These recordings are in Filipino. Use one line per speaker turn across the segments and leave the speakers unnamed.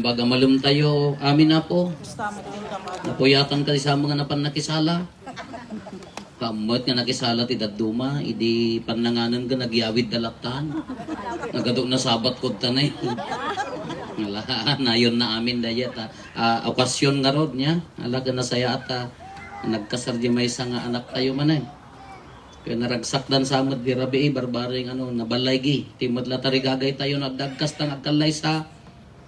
Kumbaga malum tayo, amin na po. Napuyatan ka sa mga napan nakisala. Kamot nga nakisala ti daduma, idi pananganan ka nagyawid dalatan. Nagadok na sabat ko tanay. Ngala, nayon na amin dayat. Okasyon nga rod niya. Alaga na saya at nagkasar di may nga anak tayo manay. Kaya naragsak dan samad di rabi barbaring nabalaygi. Timod latarigagay tayo nagdagkas tang agkalay sa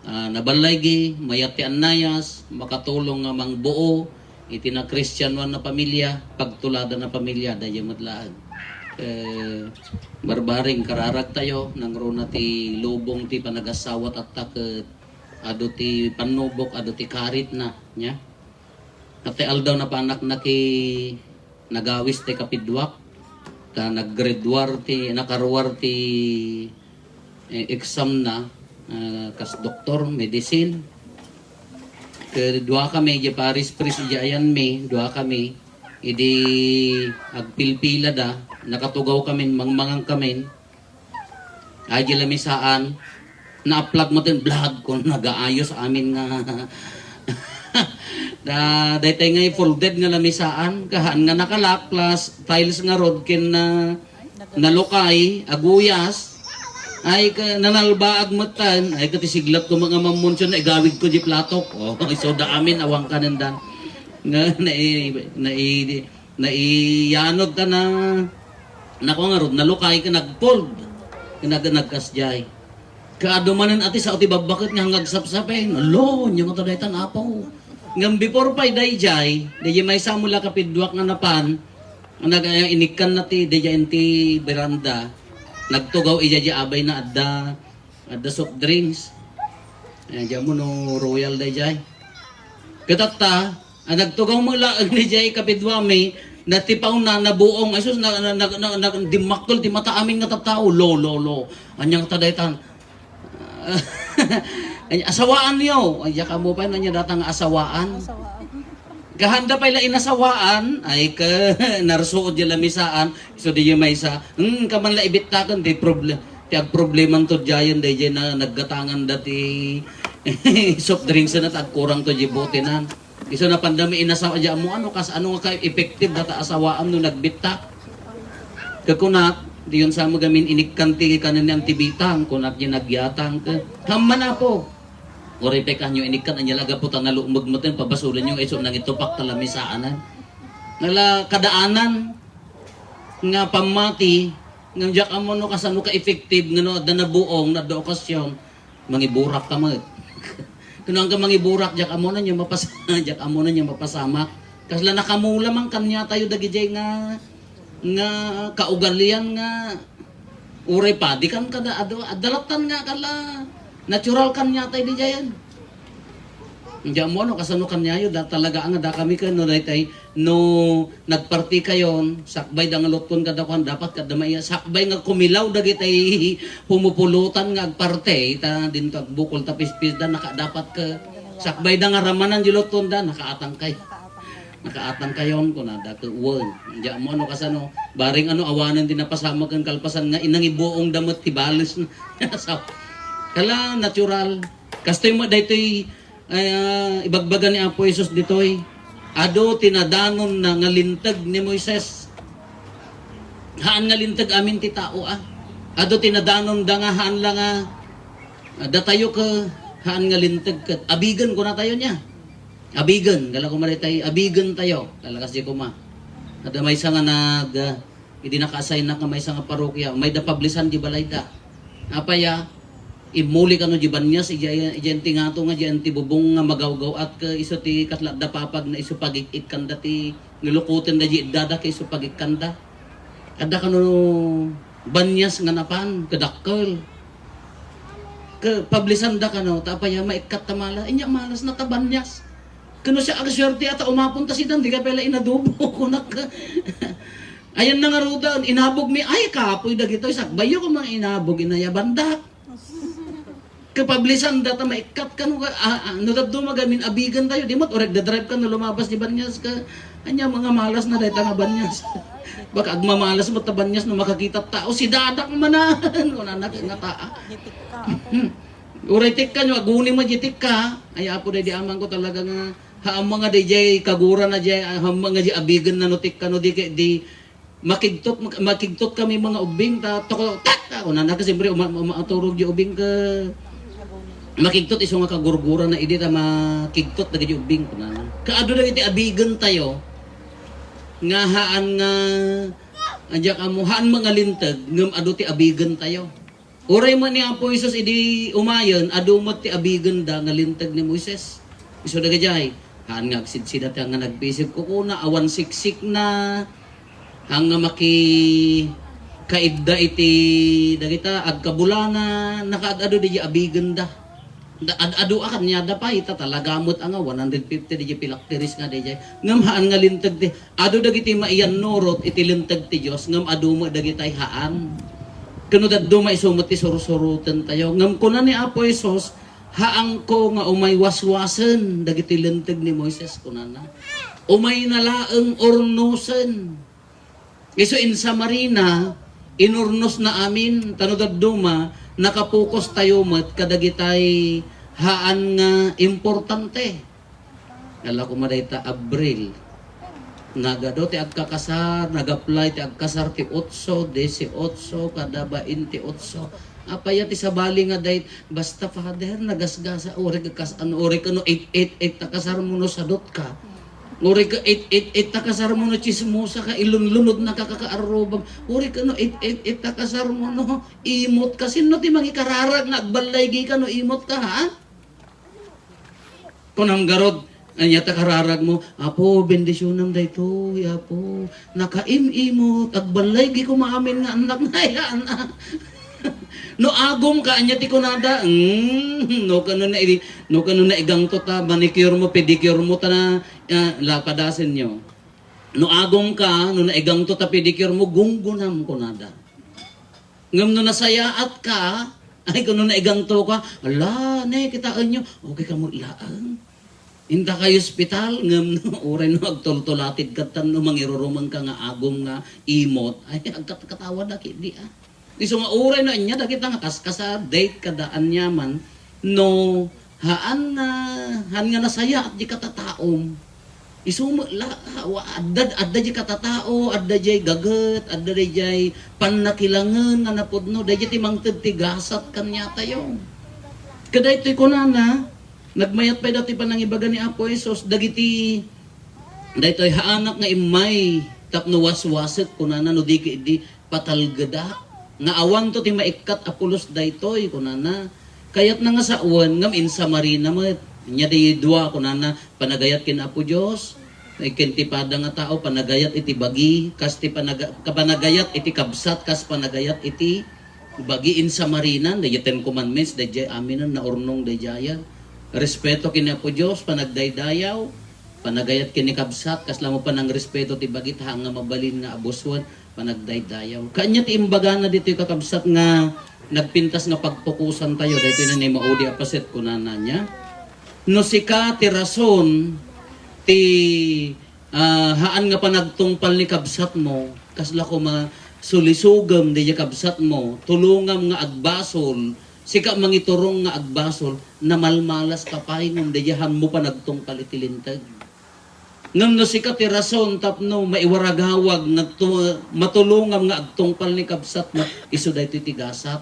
nabalaygi, mayati anayas, makatulong nga mangbuo, iti na Christian one na pamilya, pagtulada na pamilya, daya madlaan. Barbaring kararag tayo, nang rona ti lubong ti panagasawat at taket, ado ti panubok, ado ti karit na, nya. At aldaw na panak na ki nagawis ti kapidwak, ka naggraduar ti, nakaruar ti exam na, kas doktor, medicine. Dua kami, di Paris Pris, di ayan me, dua kami. Idi agpilpila da, nakatugaw kami, mangmangang kami. Ay, lamisaan, na-upload mo din vlog kung nag-aayos amin nga. Dahil nga folded nga lamisaan, kahaan nga nakalak, plus tiles nga rod, kin na nalukay, aguyas, ay nanalba agmatan, ay katisiglap ko mga mamunsyon na igawid ko di platok. Oh, so da amin awang kanendan. Nga naiyanod ka na nako nga rod nalukay ka nagfold. Nagkasjay. Kaadumanan ati sa uti babakit nga hanggang sapsapin. Alo, nya mo tadaytan apaw. Ngam before pa dayjay, dayjay may samula kapidwak nga napan. Inikan na ti dayjay inti beranda. Nagtugaw iya abay na adda soft drinks. Ayan mo no royal dayjay. Katata, nagtugaw mo la dayjay kapidwami natipaw na nabuong asus na dimakol ti mata amin nga tattao lo. Anyang tadaytan. Asawaan niyo. Ay kamo pa na niya datang asawaan. Gahanda pa ila inasawaan ay ka narsuod yung lamisaan so di yung may isa kaman la ibitakan di problem ti ag problemang to jayan di na naggatangan dati soft drinks na tag kurang to jibotinan iso na pandami inasawa ja mo ano ka effective data asawaan no nagbitak kakunat di yun sa mo gamin inikkanti kanan yang tibitang kunat yung nagyatang ka hamman ako Oripek nyo inikan anya laga putang nga luumag mo tin pabasulan nyo iso nang itupak talamisaanan. Nala kadaanan nga pamati nga jak amo no kasano ka effective nga no da nabuong na do okasyon mangiburak ka mo. Kunang ka mangiburak jak amo na nya jak amo na nya mapasamak. Kasla nakamula man kanya tayo dagijay nga kaugalian nga ure pa di kan kada adalatan nga kala natural kan niya tayo di jayan. Hindi mo no kasano kan niya yun talaga ang da kami ka no daytay no nagparti kayon sakbay da nga luton kada kan dapat kada maya sakbay nga kumilaw dagitay pumupulutan nga agparte ta din tag bukol tapis da nakadapat ka sakbay da nga ramanan di luton da nakaatang kayon ko na da ka uwan. Hindi mo no kasano baring awanan din napasama kan kalpasan nga inang ibuong damot tibalis na kala natural. Kastoy mo daytoy ibagbagan ni Apo Jesus ditoy. Ado tinadanon na ngalintag ni Moises. Haan ngalintag amin ti tao Ado tinadanon da nga haan lang datayo ka haan ngalintag kat. Abigan ko na tayo niya. Abigan, kala ko maritay abigan tayo. Kala kasi ko ma. Ada may nga hindi naka-assign na ka may nga parokya. May da publisan di balay da. Apaya imuli ka no jibanyas iyan ti nga to nga diyan ti bubong nga magawgaw at ka iso ti katlat da papag na iso pagikit kanda ti nilukutin da dada ka iso pagikanda kada ka no banyas nga napan kadakkel ka publisan da ka no tapaya maikat tamala inya malas na tabanyas kuno siya agswerte ata umapunta si dan di ka pala inadubo kunak ayan na nga ruda inabog mi ay kapoy dagito sakbayo ko mga inabog inayabandak kapablisan data maikat ka no daddo magamin abigan tayo di mat oreg da drive ka no lumabas di banyas ka anya mga malas na dayta nga banyas baka agmamalas mo ta banyas no makakita tao si dadak manan kun anak nga taa Uray tikka nyo, aguni mo di tikka. Ay apo di amang ko talaga nga. Haam mga di jay kagura na jay, haam mga di abigan na no tikka no di makigtot kami mga ubing ta toko tak ako na nagkasempre umaturog di ubing ka makigtot iso nga kagurgura na idi ta makigtot na di ubing ko na. Kaado na iti abigan tayo nga haan nga anja kamuhaan mga lintag ngem adu ti abigan tayo. Uray man ni Apo Isus idi umayon adu mat ti abigan da nga lintag ni Moises. Isu daga jay haan nga agsidsidat nga nagpisip ko kuna awan siksik na ang maki kaibda iti dagita agkabulana nakaadado di abigan da. Adu akan niya da pa ita talagamot nga 150 di pilakteris nga di jay. Ngam haan nga lintag ti adu dagiti maiyan norot iti lintag ti Dios ngam adu mo dagitay haan. Kuno daddo maisumot ti surusurutan tayo. Ngam kuna ni Apo Isus haang ko nga umay waswasen dagiti lintag ni Moises kunana. Umay nalaeng ornosen. Iso in Samarina, inurnos na amin, tanudad duma, nakapokus tayo mat, kadagitay haan nga importante. Kala ko madayta Abril. Nagado ti agkakasar, nag-apply ti agkasar ti 8, 18, kada 28. Apaya ti sabali nga dayt, basta father, nagasgasa, ori kano 888 takasar mo no sadot ka. Uri ka 888 takasar mo no chismosa ka ilunlunod na kakakaarobang. Uri ka no 888 takasar mo no imot ka. Sino ti mangikararag na agbalay ka no imot ka ha? Kunang garod, anya takararag mo, Apo, bendisyonam da ito, Apo. Nakaim-imot, agbalay ko maamin nga anak na yan. No agom ka anya ti kunada. No kanu na igangto ta manicure mo pedicure mo ta na lapadasen nyo. No agom ka no na igangto ta pedicure mo gunggunam kunada. Ngam no nasayaat ka ay kuno na igangto ka ala ne kitaan nyo okay ka mo ilaan. Inta kay ospital ngam no oray no agtultulatid katan no mangirurumang ka nga agom nga imot ay agkatawa da kidi Iso nga uray na niya, dakita nga kaskasa, date kadaan niya man, no, haan nga nasaya at di katataom. Iso adda di katatao, adda di gagat, adda di panakilangan, nga napudno, da di timangtid tigasat kanya tayo. Kada ito'y kunana, nagmayat pa dati pa ng ibaga ni Apo Isos, dagiti, da ito'y haanak nga imay, tapno waswasit kunana, no di patalgada. Nga awan to ti maikat apulos daytoy kunana. Kayat na nga sa uwan ngam in Samarina met. Nya di dua kunana panagayat kin Apo Dios. Ikintipada nga tao panagayat iti bagi kas ti panagayat iti kabsat kas panagayat iti bagi in Samarina. Dayjay 10 commandments dayjay aminan na urnong dayjay. Respeto kin Apo Dios panagdaydayaw. Panagayat kin ni kabsat kas lamo pa ng respeto ti bagi ta nga mabalin nga abuswan. Panagdaydayaw. Kanya ti imbaga na dito yung kakabsat nga nagpintas nga pagpukusan tayo. Dito na ni maudi apaset kunana niya. No sika ti rason ti haan nga panagtungpal ni kabsat mo kasla ko sulisugam di kabsat mo tulungam nga agbasol sika mangiturong nga agbasol na malmalas kapay ngam di han mo panagtungpal itilintag. Ngam no sikat ti rason tapno maiwaragawag matulungam nga agtungpal ni kabsat mo iso daytoy tigasat.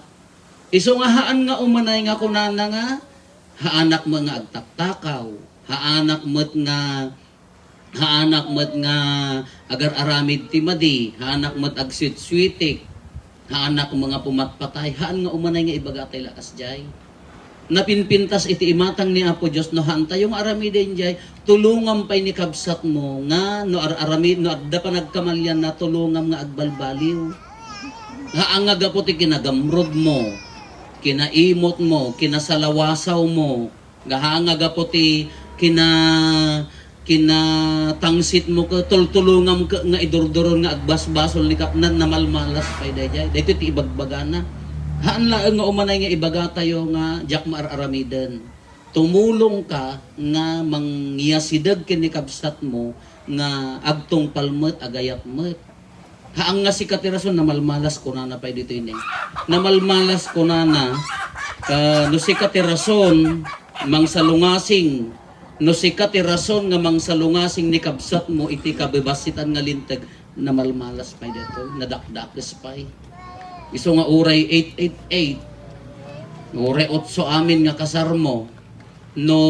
Iso nga haan nga umanay nga kunana nga haanak mo nga agtaktakaw, haanak mo't nga agar-aramid ti madi, haanak mo't agswit-switik, haanak mga pumatpatay, haan nga umanay nga ibagatay lakas jay. Napinpintas iti imatang ni Apo Dios no hanta yung aramiden jay tulungam pay ni kabsat mo nga no aramid no adda pa nagkamalyan na tulungam nga agbalbaliw. Haang nga gaputi kinagamrod mo, kinaimot mo, kinasalawasaw mo, gahaang nga gaputi kinatangsit mo ka tultulungam ka nga idurduron nga agbasbasol ni kapnan na malmalas pay dayjay. Dayto ti ibagbagana. Haan lang nga umanay nga ibaga tayo nga jak maararamiden. Tumulong ka nga mangyasidag kini kabsat mo nga agtong palmet agayat met. Haang nga si katirason na malmalas ko na pay dito ini. Na malmalas ko na no sikat ti rason mangsalungasing no sikat ti rason nga mangsalungasing ni kabsat mo iti kabebasitan nga lintag na malmalas pay dito nadakdakes pay iso nga uray 888 uray 8 amin nga kasarmo no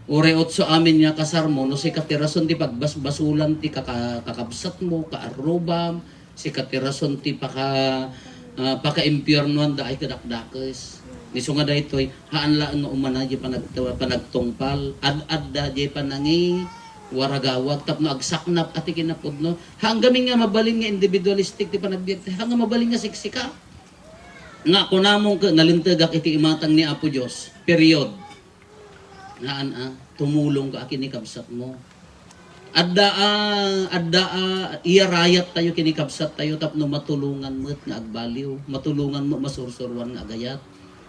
uray 8 amin nga kasarmo no sikat ti rason ti pagbasbasulan ti kakabsat mo kaarubam sikat ti rason ti paka-impyernuan da ay kadakdakes. Niso nga daytoy haan laan nga umana di panagtungpal ad-adda di panangi waragawag tapno agsaknap ati kinapudno hanggamin nga mabalin nga individualistic ti panagbiyak hanggang mabalin nga siksika nga kunamong nalintagak iti imatang ni Apo Dios period naan tumulong ka kini kabsat mo adda iyarayat tayo kinikabsat tayo tapno matulungan mo nga agbaliw matulungan mo masursurwan nga agayat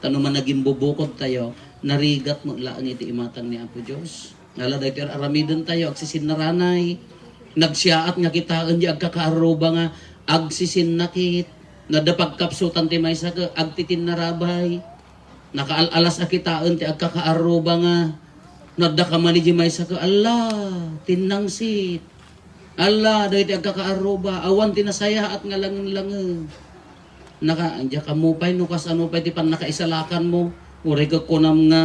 tano man naging bubukod tayo narigat mo laan iti imatang ni Apo Dios ngala daytoy aramiden tayo agsisinnaranay nagsiaat nga kitaan di agkakaaruba nga agsisinakit nadapagkapsutan ti maysa ka agtitin narabay nakaalalas a kitaan ti agkakaaruba nga nadda ka man di maysa ka Allah tinangsit Allah daytoy agkakaaruba awan tinasaya at nga langen-langen naka anja ka mo pay no kasano pay ti pan nakaisalakan mo uray ka kunam nga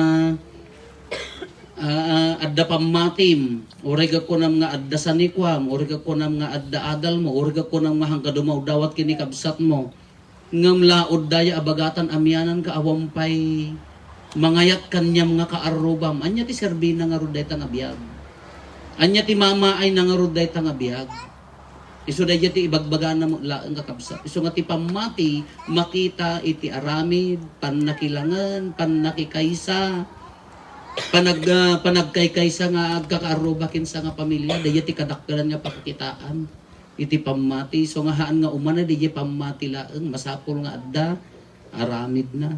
adda pamatim uray ka kunam nga adda sanikwam uray ka kunam nga adda adal mo uray ka kunam nga hangga dumaw dawat kini kabsat mo ngem laod daya abagatan amyanan ka awam pay mangayat kanyam nga kaarubam anya ti serbina nga ruday ta nga biag anya ti mama ay nga ruday ta nga biag iso dayta ti ibagbagan na mo laeng kakabsat iso nga ti pamati makita iti aramid pannakilangan pannakikaysa panagkaykaysa nga agkakaaruba kinsa nga pamilya dayta ti kadakkelan nga pakakitaan iti pamati so nga haan nga umana dayta pamati laeng masapol nga adda aramid na